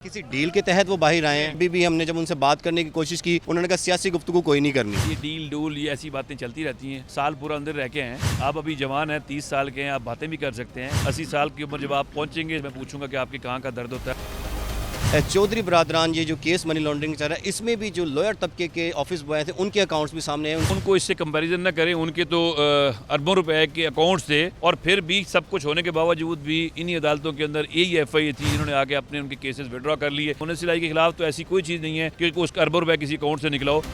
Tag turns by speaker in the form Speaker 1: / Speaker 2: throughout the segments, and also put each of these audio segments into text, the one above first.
Speaker 1: किसी डील के तहत वो बाहर आए हैं। अभी भी हमने जब उनसे बात करने की कोशिश की, उन्होंने कहा सियासी गुफ्तगू कोई नहीं करनी।
Speaker 2: ये डील डूल ये ऐसी बातें चलती रहती हैं। साल पूरा अंदर रह के हैं, आप अभी जवान हैं, 30 साल के हैं, आप बातें भी कर सकते हैं। 80 साल की उम्र जब आप पहुंचेंगे, मैं पूछूंगा कि आपके कहाँ का दर्द होता है।
Speaker 1: चौधरी बरादरान ये जो केस मनी लॉन्ड्रिंग चल रहा है, इसमें भी जो लॉयर तबके के ऑफिस बॉय थे उनके अकाउंट्स भी सामने हैं।
Speaker 2: उनको इससे कंपैरिजन न करें, उनके तो अरबों रुपए के अकाउंट्स थे और फिर भी सब कुछ होने के बावजूद भी इन्हीं अदालतों के अंदर यही FIA थी, इन्होंने आके अपने उनके केसेस विड्रॉ कर लिए। मुनसिलाई के खिलाफ तो ऐसी कोई चीज़ नहीं है कि उसका अरबों रुपए किसी अकाउंट से निकला हो।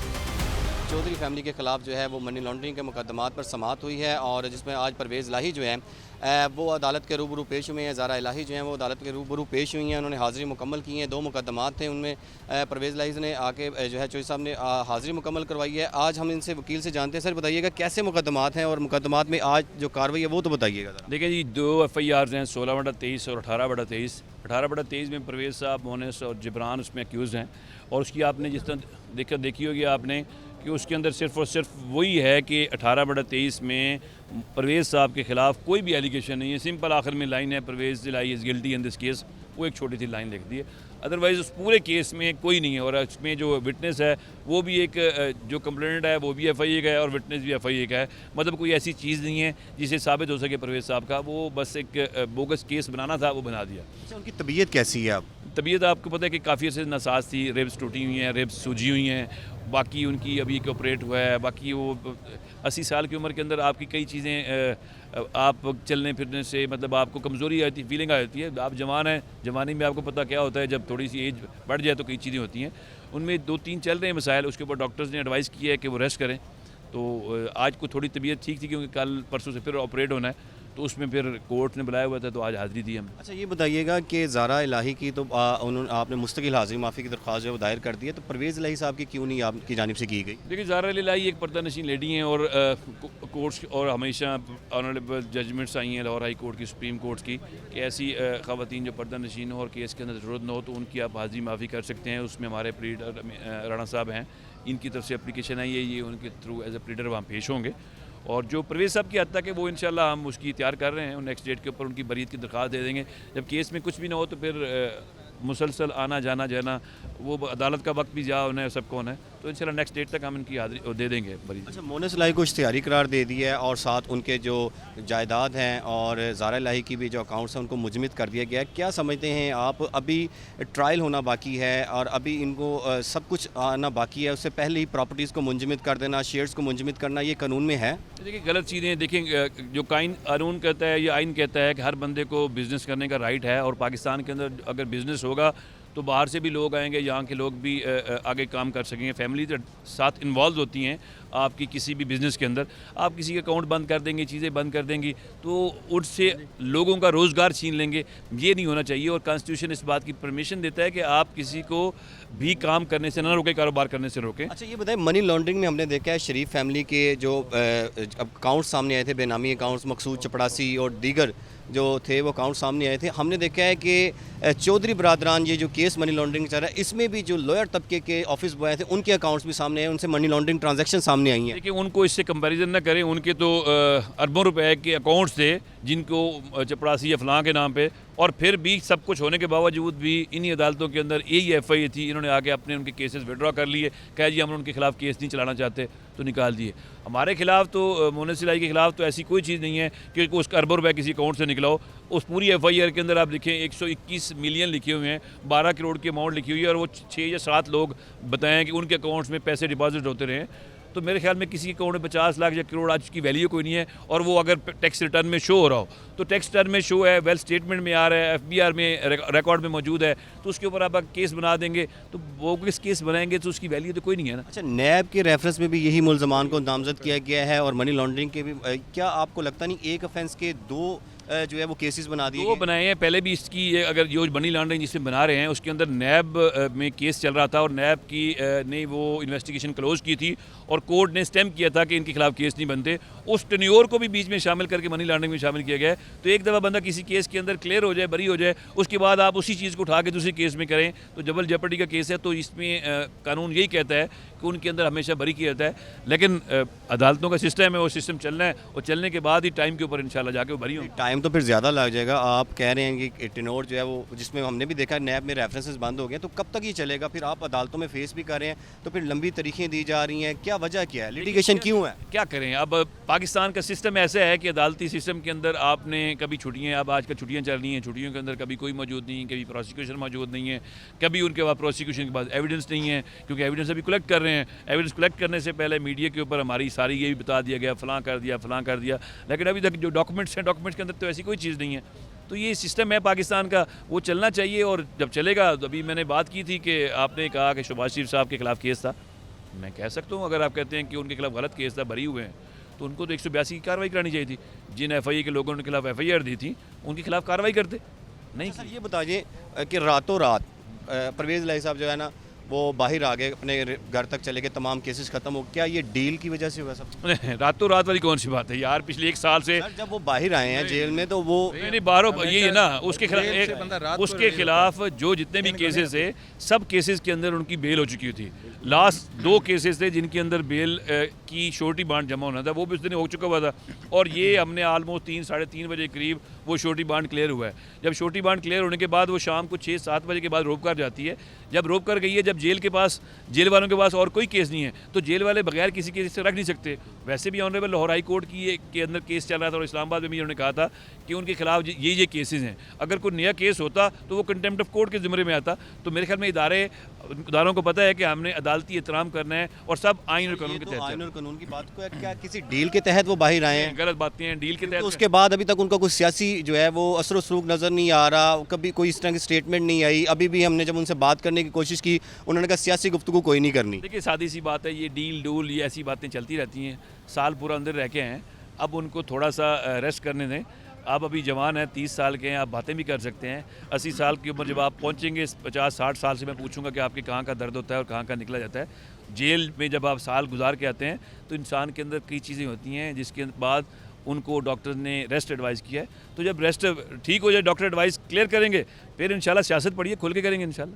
Speaker 1: चौधरी फैमिली के खिलाफ जो है वो मनी लॉन्ड्रिंग के मुकदमात पर समाअत हुई है और जिसमें आज परवेज़ इलाही जो है वो अदालत के रूबरू पेश हुए हैं। ज़ारा इलाही जो हैं वो अदालत के रूबरू पेश हुई हैं, उन्होंने हाज़िरी मुकम्मल की है। 2 मुकदमात थे, उनमें परवेज़ इलाही ने आके जो है चौधरी साहब ने हाज़िरी मुकम्मल करवाई है। आज हम इनसे वकील से जानते हैं। सर बताइएगा कैसे मुकदमात हैं और मुकदमात में आज जो कार्रवाई है वो तो बताइएगा ज़रा।
Speaker 2: देखिए जी, 2 FIRs हैं, 16/23 और 18/23। 18/23 में परवेज़ साहब, मोनस और जिब्रान उसमें एक्यूज़ हैं और उसकी आपने जिस तरह देखी होगी आपने कि उसके अंदर सिर्फ़ और सिर्फ वही है कि 18/23 में परवेज़ साहब के ख़िलाफ़ कोई भी एलिगेशन नहीं है। सिंपल आखिर में लाइन है, Parvez Elahi is guilty in this case, वो एक छोटी सी लाइन लिख दी है। अदरवाइज़ उस पूरे केस में कोई नहीं है और इसमें जो विटनेस है वो भी एक जो कंप्लेनेंट है वो भी FIA का है और विटनेस भी FIA का है। मतलब कोई ऐसी चीज़ नहीं है जिसे साबित हो सके परवेज़ साहब का, वो बस एक बोगस केस बनाना था, वो बना दिया।
Speaker 1: अच्छा, उनकी तबीयत कैसी है? अब
Speaker 2: तबीयत आपको पता है कि काफ़ी अर्से नासाज थी, रिब्स टूटी हुई हैं, रिब्स सूजी हुई हैं, बाकी उनकी अभी एक ऑपरेट हुआ है। बाकी वो 80 साल की उम्र के अंदर आपकी कई चीज़ें आप चलने फिरने से मतलब आपको कमज़ोरी आती, फीलिंग आ जाती है। आप जवान हैं, जवानी में आपको पता क्या होता है, जब थोड़ी सी एज बढ़ जाए तो कई चीज़ें होती हैं। उनमें 2-3 चल रहे हैं मसाइल, उसके ऊपर डॉक्टर्स ने एडवाइस किया है कि वो रेस्ट करें। तो आज को थोड़ी तबीयत ठीक थी क्योंकि कल परसों से फिर ऑपरेट होना है, तो उसमें फिर कोर्ट ने बुलाया हुआ था तो आज हाज़िरी दी हम।
Speaker 1: अच्छा, ये बताइएगा कि ज़ारा इलाही की तो उन्होंने आपने मुस्तकिल हाज़िरी माफ़ी की दरख्वास्त जो है वो दायर कर दी है, तो परवेज़ इलाही साहब की क्यों नहीं आपकी जानिब से की गई?
Speaker 2: देखिए, ज़ारा इलाही एक पर्दानशीन लेडी हैं और कोर्ट्स और हमेशा ऑनरेबल जजमेंट्स आई हैं लाहौर हाई कोर्ट की, सुप्रीम कोर्ट की, कि ऐसी ख़वातीन जो पर्दानशीन हो और केस के अंदर ज़रूरत न हो तो उनकी आप हाज़िरी माफ़ी कर सकते हैं। उसमें हमारे प्लीडर राणा साहब हैं, इनकी तरफ से एप्लीकेशन आई है, ये उनके थ्रू एज ए प्लीडर वहाँ पेश होंगे। और जो परवेज़ साहब की हद तक है वो इंशाल्लाह हम उसकी तैयार कर रहे हैं, नेक्स्ट डेट के ऊपर उनकी बरीत की दरख्वास्त दे देंगे। जब केस में कुछ भी ना हो तो फिर मुसलसल आना जाना वो अदालत का वक्त भी जा होना है, सबको होना है, तो इंशाल्लाह नेक्स्ट डेट तक हम इनकी हाज़िरी दे देंगे बरीत।
Speaker 1: अच्छा, मोनस इलाही को इश्तिहारी करार दे दिया है और साथ उनके जो जायदाद हैं और ज़ारा इलाही की भी जो अकाउंट्स हैं उनको मुजमिद कर दिया गया है। क्या समझते हैं आप? अभी ट्रायल होना बाकी है और अभी इनको सब कुछ आना बाकी है, उससे पहले ही प्रॉपर्टीज़ को मुंजमद कर देना, शेयर्स को मुंजमद करना, ये कानून में है?
Speaker 2: देखिए, गलत चीज़ें देखें, जो कानून कहता है या आइन कहता है कि हर बंदे को बिज़नेस करने का राइट है और पाकिस्तान के अंदर अगर बिज़नेस होगा तो बाहर से भी लोग आएंगे, यहाँ के लोग भी आगे काम कर सकेंगे। फैमिली तो साथ इन्वॉल्व होती हैं आपकी किसी भी बिज़नेस के अंदर। आप किसी के अकाउंट बंद कर देंगे, चीज़ें बंद कर देंगी तो उससे लोगों का रोज़गार छीन लेंगे, ये नहीं होना चाहिए। और कॉन्स्टिट्यूशन इस बात की परमिशन देता है कि आप किसी को भी काम करने से ना रोकें, कारोबार करने से रोकें।
Speaker 1: अच्छा, ये बताएं, मनी लॉन्ड्रिंग में हमने देखा है शरीफ फैमिली के जो अकाउंट्स सामने आए थे, बेनामी अकाउंट्स, मकसूद चपड़ासी और दीगर जो थे वो अकाउंट सामने आए थे। हमने देखा है कि चौधरी बरादरान ये जो केस मनी लॉन्ड्रिंग चल रहा है, इसमें भी जो लॉयर तबके के ऑफिस बॉय थे उनके अकाउंट्स भी सामने आए, उनसे मनी लॉन्ड्रिंग ट्रांजैक्शन सामने आई हैं।
Speaker 2: देखिए, उनको इससे कंपैरिजन न करें, उनके तो अरबों रुपए के अकाउंट्स थे जिनको चपड़ासी या फलां के नाम पे, और फिर भी सब कुछ होने के बावजूद भी इन्हीं अदालतों के अंदर यही FIA थी, इन्होंने आके अपने उनके केसेस विड्रॉ कर लिए। कहा जी हम उनके खिलाफ केस नहीं चलाना चाहते, तो निकाल दिए। हमारे खिलाफ तो मोनस इलाही के खिलाफ तो ऐसी कोई चीज़ नहीं है कि उसका अरबों रुपए किसी अकाउंट से निकला हो। उस पूरी FIR के अंदर आप देखें 121 मिलियन लिखे हुए हैं, 12 करोड़ की अमाउंट लिखी हुई है और वो 6 या 7 लोग बताएं कि उनके अकाउंट्स में पैसे डिपॉजिट होते रहे। तो मेरे ख्याल में किसी के अकाउंट में 50 लाख या करोड़ आज की वैल्यू कोई नहीं है। और वो अगर टैक्स रिटर्न में शो हो रहा हो तो टैक्स रिटर्न में शो है, वेल्थ स्टेटमेंट में आ रहा है, FBR में रिकॉर्ड में मौजूद है, तो उसके ऊपर आप केस बना देंगे तो वो किस केस बनाएंगे तो उसकी वैल्यू तो कोई नहीं है ना।
Speaker 1: अच्छा, नैब के रेफरेंस में भी यही मुल्ज़मान को नामजद किया गया है और मनी लॉन्ड्रिंग के भी क्या आपको लगता नहीं एक ऑफेंस के 2 जो है वो केसेस बना दिए?
Speaker 2: वो बनाए हैं पहले भी। इसकी अगर जो मनी लॉन्ड्रिंग जिसमें बना रहे हैं उसके अंदर नैब में केस चल रहा था और नैब की ने वो इन्वेस्टिगेशन क्लोज की थी और कोर्ट ने स्टैम्प किया था कि इनके खिलाफ केस नहीं बनते। उस टेन्योर को भी बीच में शामिल करके मनी लॉन्ड्रिंग में शामिल किया गया है। तो एक दफ़ा बंदा किसी केस के अंदर क्लियर हो जाए, बरी हो जाए, उसके बाद आप उसी चीज़ को उठा के दूसरे केस में करें तो डबल जेपर्डी का केस है। तो इसमें कानून यही कहता है कि उनके अंदर हमेशा बरी किया जाता है। लेकिन अदालतों का सिस्टम है, वो सिस्टम चलना है और चलने के बाद ही टाइम के ऊपर इंशाल्लाह जाके वो बरी होंगे।
Speaker 1: टाइम तो फिर ज़्यादा लग जाएगा। आप कह रहे हैं कि टेनोर जो है वो, जिसमें हमने भी देखा नैब में रेफरेंसेस बंद हो गए, तो कब तक ये चलेगा? फिर आप अदालतों में फेस भी कर रहे हैं, तो फिर लंबी तारीखें दी जा रही हैं, क्या वजह क्या है, लिटिगेशन क्यों है?
Speaker 2: क्या करें? अब पाकिस्तान का सिस्टम ऐसा है कि अदालती सिस्टम के अंदर आपने कभी छुट्टियाँ, अब आजकल छुट्टियाँ चल रही हैं, छुट्टियों के अंदर कभी कोई मौजूद नहीं है, कभी प्रोसिक्यूशन मौजूद नहीं है, कभी उनके पास प्रोसिक्यूशन के पास एविडेंस नहीं है, क्योंकि एविडेंस अभी कलेक्ट कर रहे हैं। एविडेंस कलेक्ट करने से पहले मीडिया के ऊपर हमारी सारी ये भी बता दिया गया, फलां कर दिया, फलां कर दिया, लेकिन अभी तक जो डॉक्यूमेंट्स हैं, डॉक्यूमेंट्स के अंदर तो ऐसी कोई चीज़ नहीं है। तो ये सिस्टम है पाकिस्तान का, वो चलना चाहिए। और जब चलेगा, तो अभी मैंने बात की थी कि आपने कहा कि शहबाज शरीफ साहब के खिलाफ केस था। मैं कह सकता हूँ, अगर आप कहते हैं कि उनके खिलाफ गलत केस था, बरी हुए हैं, तो उनको तो 182 की कार्रवाई करानी चाहिए थी। जिन FIA के लोगों ने खिलाफ FIR दी थी, उनके खिलाफ कार्रवाई करते नहीं।
Speaker 1: सर ये बताइए कि रातों रात परवेज़ इलाही साहब जो है ना, वो बाहर आ गए, अपने घर तक चले गए, तमाम केसेस खत्म हो, क्या ये डील की वजह से हुआ सब?
Speaker 2: रातों रात वाली कौन सी बात है यार? पिछले 1 साल से
Speaker 1: सर जब वो बाहर आए हैं जेल में, तो वो
Speaker 2: नहीं बाहरों ये है ना, उसके खिलाफ जो जितने भी केसेस है, सब केसेस के अंदर उनकी बेल हो चुकी थी। लास्ट 2 केसेस थे जिनके अंदर बेल की श्योरिटी बॉन्ड जमा होना था, वो भी उस दिन हो चुका हुआ था। और ये हमने आलमोस्ट 3 साढ़े 3 बजे करीब वो श्योरिटी बॉन्ड क्लियर हुआ है। जब श्योरिटी बॉन्ड क्लियर होने के बाद वो शाम को 6-7 बजे के बाद रोक कर जाती है। जब रोक कर गई है, जब जेल के पास, जेल वालों के पास और कोई केस नहीं है, तो जेल वाले बगैर किसी केस से रख नहीं सकते। वैसे भी ऑनरेबल लाहौर हाई कोर्ट की के अंदर केस चल रहा था, और इस्लामाबाद में भी उन्होंने कहा था कि उनके खिलाफ ये केसेस हैं। अगर कोई नया केस होता तो वो कंटेम्प्ट ऑफ कोर्ट के ज़िम्मे में आता। तो मेरे ख्याल में इदारों को पता है कि हमने अदालती एहतराम करना है, और सब आइन और कानून के तहत।
Speaker 1: आइन और कानून की बात को है, क्या किसी डील के तहत वो बाहर आए हैं?
Speaker 2: गलत बातें हैं, डील के
Speaker 1: तो
Speaker 2: तहत।
Speaker 1: उसके बाद अभी तक उनका कुछ सियासी जो है वो असर सलूक नज़र नहीं आ रहा, कभी कोई इस तरह की स्टेटमेंट नहीं आई। अभी भी हमने जब उनसे बात करने की कोशिश की, उन्होंने कहा सियासी गुफ्तगू कोई नहीं करनी।
Speaker 2: देखिए सादी सी बात है, ये डील डूल ये ऐसी बातें चलती रहती हैं। साल पूरा अंदर रह के हैं, अब उनको थोड़ा सा रेस्ट करने दें। आप अभी जवान हैं, 30 साल के हैं, आप बातें भी कर सकते हैं। 80 साल की उम्र जब आप पहुंचेंगे, 50-60 साल से मैं पूछूंगा कि आपके कहाँ का दर्द होता है और कहाँ का निकला जाता है। जेल में जब आप साल गुजार के आते हैं, तो इंसान के अंदर कई चीज़ें होती हैं, जिसके बाद उनको डॉक्टर ने रेस्ट एडवाइस किया है। तो जब रेस्ट ठीक हो जाए, डॉक्टर एडवाइस क्लियर करेंगे, फिर इंशाल्लाह सियासत पढ़िए, खुल के करेंगे इंशाल्लाह।